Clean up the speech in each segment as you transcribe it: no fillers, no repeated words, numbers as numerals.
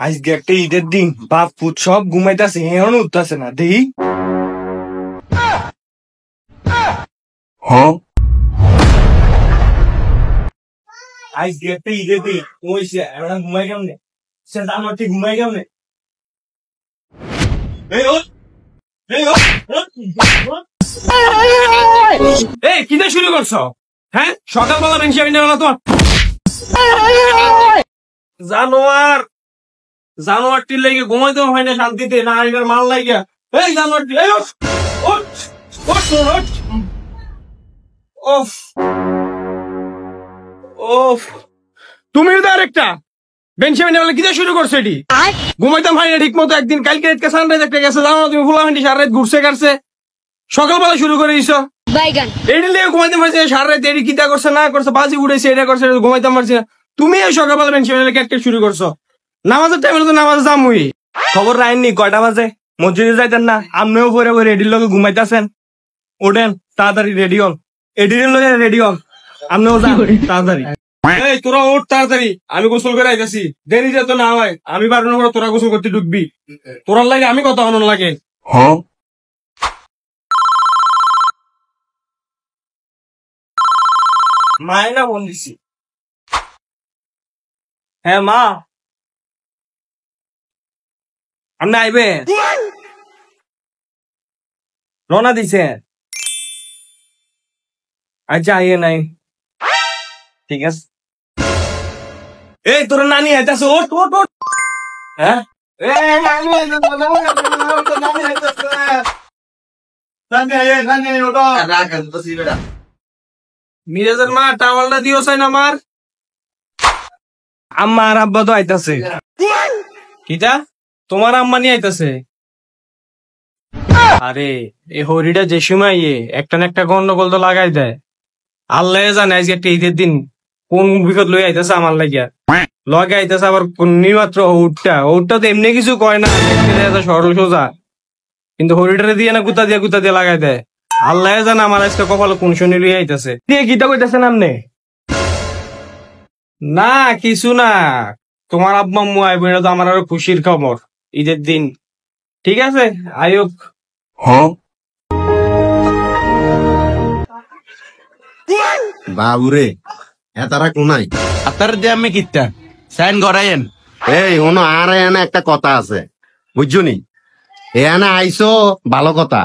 আজকে একটা ঈদের দিন, বাপ পুত সব ঘুমাইতেছে, এখন উঠতেছে না দেই। আজকে একটা ঈদের দিন, এখন ঘুমাই কেমনে? সেটা আমার ঠিক ঘুমাই কেমনে? এই কিনা শুরু করছো? হ্যাঁ, সকালবেলা বেঞ্চি তোমার জানোয়ার জানোয়ারটির লেগে ঘুমাইতে হয় না শান্তিতে, না এবার মাল লাগিয়া। এই জানোয়ারটি, এই ওঠ ওঠ ওঠ ওঠ। ওফ ওফ, তুমিও তো আরেকটা বেঞ্চি বলে কিনা শুরু করছো? এটি ঘুমাইতাম হয় না ঠিক মতো। একদিন কালকে সানরাইজ একটা গেছে, জানো তুমি ফুলা হান্ডি সারা রাত ঘুরছে কাটছে, সকালবেলা শুরু করে দিছো। এটি লেগে ঘুমাইতে পারছি না সারা রাত। এটি কিতা করছে না করছে, বাজি উড়েছে, এটা করছে, ঘুমাইতাম পারছি না। তুমি এই সকালবেলা বেঞ্চি ক্যাটকেট শুরু করছো। নামাজের টাইমে তো নামাজ যামুই। খবর রাখেননি কয়টা বাজে? মসজিদে যাইতেন না? আপনিও পরে পরে এডির লগে ঘুমাইতেছেন। ওঠেন তাড়াতাড়ি, রেডি হন। এডির লগে রেডি হন, আপনিও যান তাড়াতাড়ি। এই তোরা ওঠ তাড়াতাড়ি, আমি গোসল করে আইতেছি। দেরি যেত না হয়, আমি পারবো না, তোরা গোসল করতে ঢুকবি। তোরার লাগে আমি কথা হন লাগে। মায় না ফোন দিছি। হ্যাঁ মা, আপনি আইবে? রওনা দিছে? আচ্ছা আইয়ে নাই, ঠিক আছে। এই তোর নানি আইতাছে, ওঠ ওঠ ওঠ। হ্যাঁ মিরাজের মা টাওয়ালটা দিও চাই না আমার। আম্মা আর আব্বা তো আইতাছে। কিটা তোমার আম্মা নিয়ে আইতাছে? আরে এই হরিটা যে সময় একটা না একটা গন্ডগোল তো লাগাই দেয়। আল্লাহ জানে আজকে একটা ঈদের দিন কোন বিপদ লই আইতাছে আমার লাগিয়া। লগে আইতাছে আবার নিমাত্র ওটা তো এমনি কিছু কয় না, সরল সোজা, কিন্তু হরিটারে দিয়ে না গুতা দিয়ে লাগাই দেয়। আল্লাহ জানে আমার আজকে কপালে কোন শনি লই আইতাছে। দিয়ে গীতা কইতাছেন আপনি? না কিছু না, তোমার আব্বা আম্মু আইব, এটা তো আমার আরো খুশির খবর ঈদের দিন। ঠিক আছে আয়ুক। বাবুরে এতারা কোনাই আপনার দিয়ে আমি কিতা সাইন করাইন। এই হনো আর এনে একটা কথা আছে বুঝছনি। এনে আইসো ভালো কথা,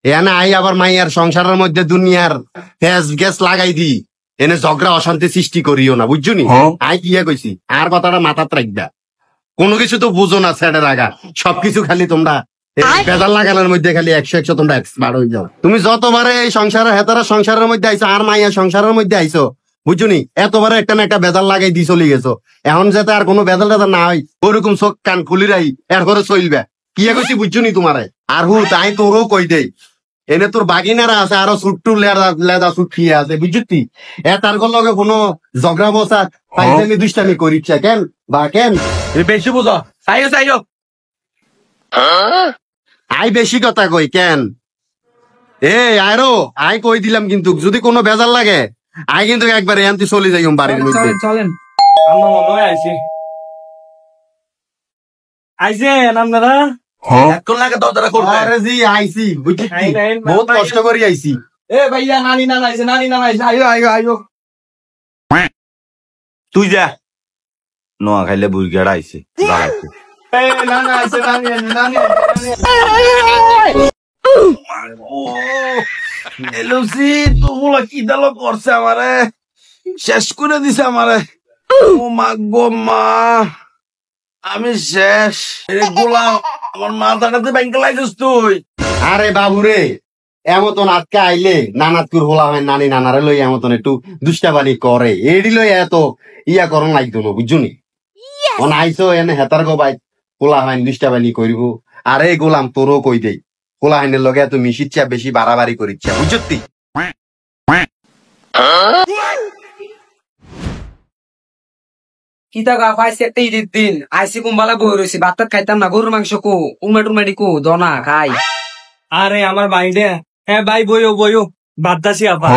এনে আই আবার মাইয়ার সংসারের মধ্যে দুনিয়ার গ্যাস লাগাই দি এনে ঝগড়া অশান্তি সৃষ্টি করিও না বুঝছনি। আই কি কইছি আর কথাটা মাথাত রাখবা। কোনো কিছু তো বুঝো না ছেড়ে রাখা, সবকিছু খালি তোমরা বেজাল লাগানোর মধ্যে খালি 100 তোমরা এক্সপার্ট হয়ে যাও। তুমি যতবারে এই সংসারে হেতারা সংসারের মধ্যে আইসো আর মাইয়া সংসারের মধ্যে আইসো বুঝছনি, এতবারে একটা না একটা বেজাল লাগাই দিয়ে চলে গেছো। এখন যাতে আর কোনো বেজাল টেজাল না হয় ওরকম চোখ কান খুলি রাই এরপরে চলবে। কি কইছি বুঝছনি তোমারে। আর হু তাই তোরও কই দেই, এনে তোর বাগিনারা আছে আরো ছুট্টু লেদা ছুট খেয়ে আছে বুঝছি। তার লগে কোনো ঝগড়া বসা পাইজামি দুষ্টামি করিচ্ছে কেন বা কেন বেশি বুঝো চাইও আই বেশি কথা কই কেন? আরো আই কই দিলাম, কিন্তু যদি কোনো বেজাল লাগে আই কিন্তু একবার এনতি চলে যাই বাড়ির মধ্যে। চলেন আইসেন আপনারা? এখন লাগে দরজা করতে। আরে জি আইছি বুঝছি, বহুত কষ্ট করে আইছি। ভাইয়া নানি না আইছে, আইও। তুই যা নোয়া খাইলে বুড়িগাড়া আইছে। তোমরা কি দালো করছে আমারে, শেষ করে দিছে আমারে। ও মা গো মা, আমি শেষ। গোলাম আমার মাথাটাতে ব্যাংকে লাইছিস তুই। আরে বাবুরে এমতন আটকে আইলে নানাতকুর হোলা হয় নানি নানারে লই এমতন একটু দুষ্টাবানি করে, এডি লই এত ইয়া করন লাগতো না বুঝছনি। অন আইসো এনে হেতার গো বাই হোলা হয় দুষ্টাবানি করিব। আরে গোলাম তোরও কই দেই, হোলা হাইনের লগে এত মিশিচ্ছা বেশি বাড়াবাড়ি করিচ্ছা বুঝতি। কিতা গা পাইছে একটা ঈদের দিন আইসি কুম্বালা বই রয়েছি, ভাত খাইতাম না, গরুর মাংস কো উমেটুমেটি কো দনা খাই। আরে আমার বাইডে, হ্যাঁ ভাই বইও বাদদাসি আপা।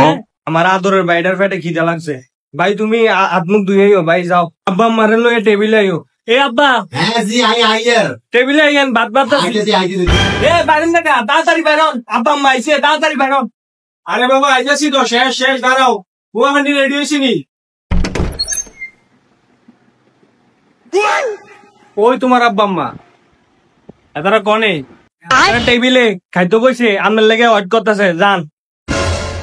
আমার আদরের বাইডার পেটে খিদা লাগছে। ভাই তুমি হাত মুখ ধুইও, ভাই যাও। আব্বা মারে লয়ে টেবিলে আইও, এ আব্বা হ্যাঁ জি আইয়ার টেবিলে আইয়েন ভাত ভাত আইতেছি এ বাইরেন না তাড়াতাড়ি বাইরন আব্বা আম্মা আইছে তাড়াতাড়ি বাইরন আরে বাবা আইতাছি তো শেষ শেষ দাঁড়াও বুয়া হান্ডি রেডি হয়েছি নি ওই তোমার আব্বা আম্মা এতারা কনে টেবিলে খাইতে বইছে আমার লেগে ওয়েট করতেছে যান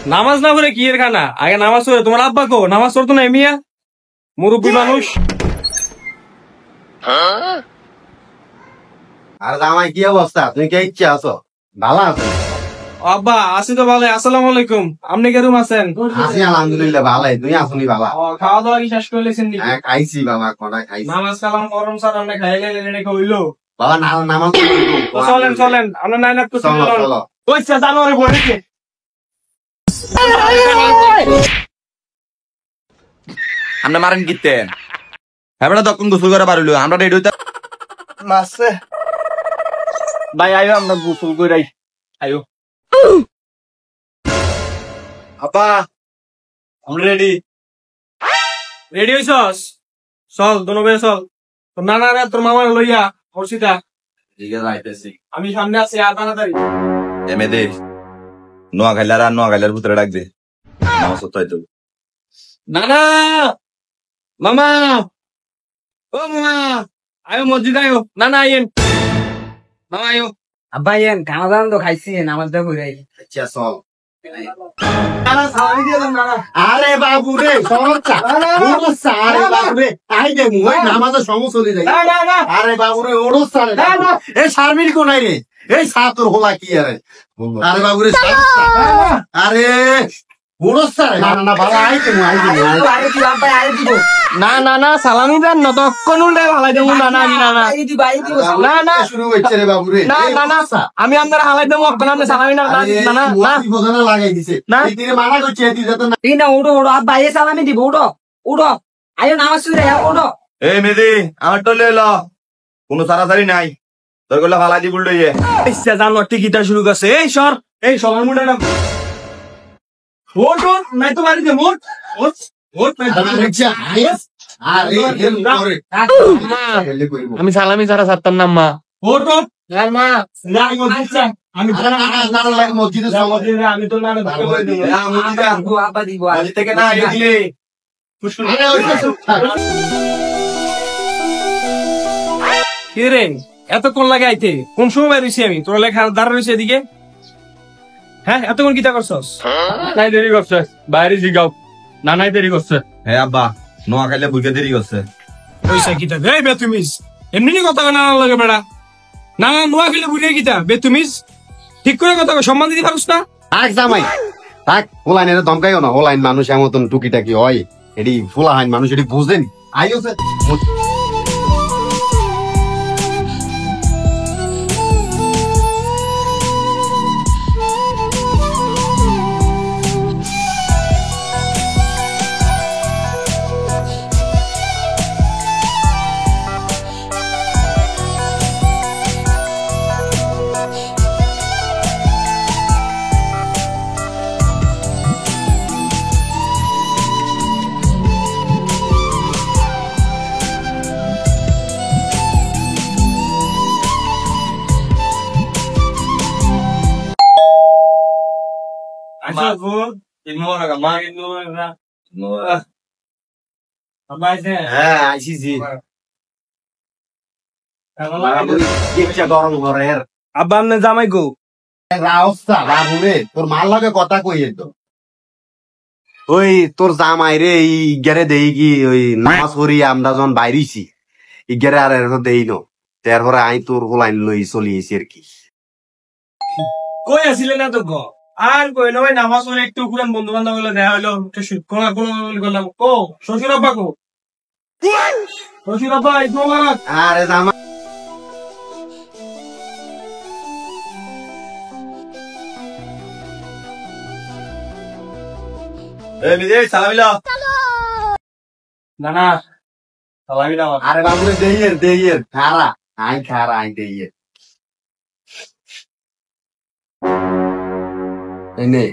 নামাজ না পড়ে কি এর খানা আগে নামাজ পড়ে তোমার আব্বা কো নামাজ পড়তো না এমিয়া মুরব্বী মানুষ আর জামাই কি অবস্থা তুমি কে ইচ্ছা আছো ভালো আছো আব্বা আসি তো ভালো আসসালামু আলাইকুম আপনি কেরম আছেন আছি আলহামদুলিল্লাহ ভালাই তুমি আসুনি বাবা খাওয়া দাওয়া কি শেষ করে লেছেন নি হ্যাঁ খাইছি বাবা কটা খাইছি নামাজ কালাম করম স্যার আপনি খাই গেলেন এটা হইলো বাবা নামাজ তো চলেন চলেন আমরা নাইনাত করছি চলো চলো কইছে জানুয়ারি বলেছে আমরা মারেন কিতেন এবারে তখন গোসল করে পারলো আমরা রেডি হইতে মাসে ভাই আয়ো আমরা গোসল কইরাই আয়ো আপা আমরা রেডি রেডি হইছস চল দোনো বে চল তোর নানা রে তোর মামার লইয়া হর্ষিতা ঠিক আছে আইতেছি আমি সামনে আছি আর তাড়াতাড়ি এমএদে নোয়া খাইলার আর নোয়া খাইলার ভিতরে ডাক দে নামাজ পড়তে হইতো নানা মামা ও মামা আয়ো মসজিদ আয়ো নানা আইয়েন মামা আয়ো আব্বা ইয়েন খানা দান তো খাইছি নামাজ দা কইরাই আচ্ছা চল নানা সালামি দিয়ে দেন নানা আরে বাবু রে সমস্যা আরে বাবু রে আই দে মুই নামাজের সঙ্গ চলে যাই না না না আরে বাবু রে ওড়স রে এই শারমিল কোনাই রে এই সাতর হোলা কি আরে আরে বাবু রে আরে ওড়স রে না না ভালো আই দে মুই আরে কি আব্বা আরে দিব না না না সালামি দেন না তো কোন উল্টে ভালাই দেবো না না না না আরে দিব আরে দিব না না শুরু হচ্ছে রে বাবু রে না না না আমি আপনার হালাই দেবো আপনার আপনি সালামি না না না না বোঝানো লাগাই দিছে না। এই দিনে মানা করছে তুই যত না এই না ওড়ো ওড়ো আব্বা এ সালামি দিব ওড়ো ওড়ো আয়ো নামাজ পড়ে ওড়ো এই মেদি আমার টলে এলো কোনো সারাসারি নাই তোর গুলো ফালাই দি বুল লইয়ে ইচ্ছা জানোয়ার টিকিটা শুরু করছে এই সর এই সবার মুন্ডা না ওট ওট নাই তো বাড়িতে মোট ওট ওট আরে এর পরে হেলে কইব আমি সালামি ছাড়া ছাড়তাম না মা ওট ওট মা না আমি মসজিদে আমি তো না দিব আব্বা দিব আজ থেকে না আইয়ে দিলে কি রে এতক্ষণ লাগে আইতে কোন সময় বেরিয়েছি আমি তোর লেখা দাঁড়া রয়েছে এদিকে হ্যাঁ এতক্ষণ কিতা করছস নাই দেরি করছে বাইরে জিগাও না নাই দেরি করছে হ্যাঁ আব্বা নোয়া খাইলে বুঝে দেরি করছে পয়সা কিতা বে বেতুমিস এমনি কথা না লাগে বেড়া না না নোয়া খেলে বুঝে কিতা বেতুমিস ঠিক করে কথা কও, সম্মান দিতে পারুস না থাক জামাই থাক ফুলাইনের ধমকাইও না ওলাইন মানুষ এমন টুকিটাকি হয় এটি ফুলাহাইন মানুষ এটি বুঝেন আইওছে আচ্ছা গো ইমো না মা ইনো না নো আবাই দে হ্যাঁ আইসিছি গরম ঘরের আব্বা আমনে জামাই গো রাস্তা বাবুরে তোর মার লগে কথা কইয়ে তো ওই তোর জামাই রে এই গেরে দেই কি ওই নামাজ পড়ি আমরা যখন বাইরেছি ই গেরে আর এর দেই নো তারপরে আই তোর হোলাইন লই চলিয়েছি আর কি কই আসিলে না তো গো আর কই না ভাই নামাজ পড়ে একটু পুরান বন্ধু বান্ধব গুলো দেখা হলো একটু কোন কোন করলাম ও শ্বশুর আব্বা গো শ্বশুর আব্বা একটু মারাক আরে জামাই এই মেদি সালামিলা না না সালামি না আরে বাবুরে দেই খারা আই দেই এনে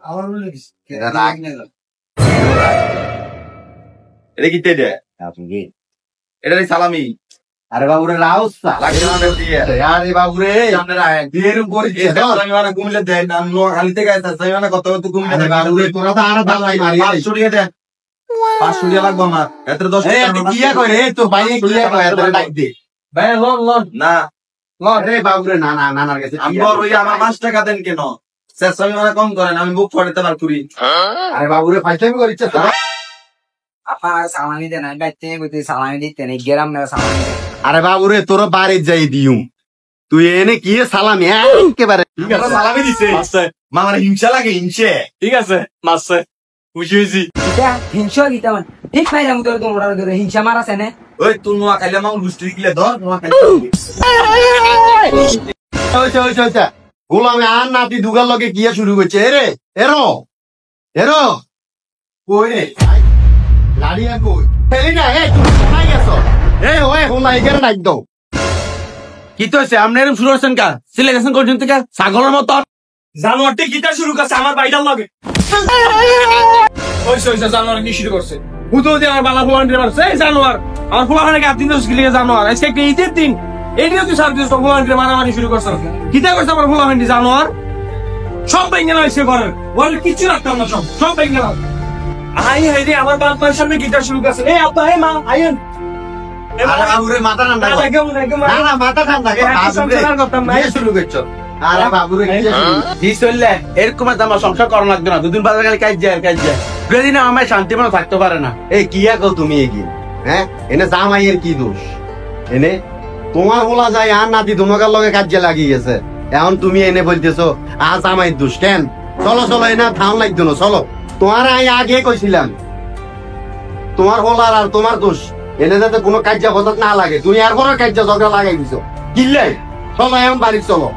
আমার বলে দিস এটা রাখ এটা কি দে আপনি এটারই সালামি আরে বাবুরে রাউসা লাগে না দিয়ে আরে বাবুরে সামনে রাখেন বিয়ের উপরে আমি মানে ঘুমলে দেয় না নোয়াখালী থেকে আইতাছে মানে কত কত ঘুমলে আরে বাবুরে তোরা তো আর দালাই মারি 500 টাকা দেন 500 টাকা লাগবে আমার এত 10 এই টাকা কিয়া করে তো বাইরে কিয়া করে তোরা ডাক দে ভাই লন লন না আরে বাবুরে না না নানার কাছে আমি বড় হই আমার 5 টাকা দেন কেন শেষ আমি মানে কম করেন আমি বুক ফড়িতে পার করি আরে বাবুরে ফাইটামি করিচ্ছে তো আপনার সালামি দেন আমি বাইতে কইতে সালামি দিতে নেই গেরাম না সালামি দেন। আরে বাবুরে তোর বাড়ি যাই দিউম তুই এনে কি সালামি একেবারে ঠিক আছে সালামি দিছে মামার হিংসা লাগে হিংসে ঠিক আছে মাসে খুশি হইছি এটা হিংসা গীতা মানে ঠিক নাই আমি তোর তোমরা ধরে হিংসা মারাছে না ওই তুই নোয়াখালী আমার গুষ্টি গিলে ধর নোয়াখালী গোলামে আর নাতি দুগার লগে কিয়া শুরু করছে এরে এরো এরো কই রে লাড়িয়া কই ফেলি না এই তুমি কোথায় গেছো এই ওই হোলা এখানে ডাক দাও কি তো হইছে আপনি এরকম শুরু করছেন কা সিলে গেছেন কোন থেকে ছাগলের মত জানোয়ারটি গিটা শুরু করছে আমার বাইটার লগে ওই সইছে জানোয়ার কি শুরু করছে হুতো দিয়ে আমার বালা ফুলান দিয়ে মারছে এই জানোয়ার আমার ফুলাখানে গাপ দিন দোষ গিলে জানোয়ার আজকে একটা ঈদের দিন এইদিকে তুই সার দিস ফুলান দিয়ে মারামারি শুরু করছ কিতা করছে আমার ফুলাখান দিয়ে জানোয়ার সব ভেঙে নয় সে ঘরের বল কিছু রাখতাম না সব ভেঙে নাও আই হাই রে আমার বাপ মায়ের সামনে গিটার শুরু করছে এই আব্বা হে মা আইন আরে বাবুরে মাথা ঠান্ডা কর। না না মাথা ঠান্ডা কর। বাবুরে, কি শুরু করছো আরে বাবুরে কি শুরু কি চললে এরকম আমার সংসার করা লাগবে না দুদিন বাজার গেলে কাজ যায় দুদিন আমার শান্তি মনে থাকতে পারে না এই কি কও তুমি এগিয়ে হ্যাঁ এনে জামাইয়ের কি দোষ এনে তোমার বলা যায় আর নাতি তোমাকার লগে কাজে লাগিয়ে গেছে এখন তুমি এনে বলতেছো আর জামাইয়ের দোষ কেন চলো চলো এনে থাম লাগতো না চলো তোমার আমি আগে কইছিলাম তোমার বলার আর তোমার দোষ এনে যাতে কোনো কার্য বদল না লাগে তুমি আর কোনো কার্য ঝগড়া লাগাই দিছো কিনলে চলো এখন বাড়ি চলো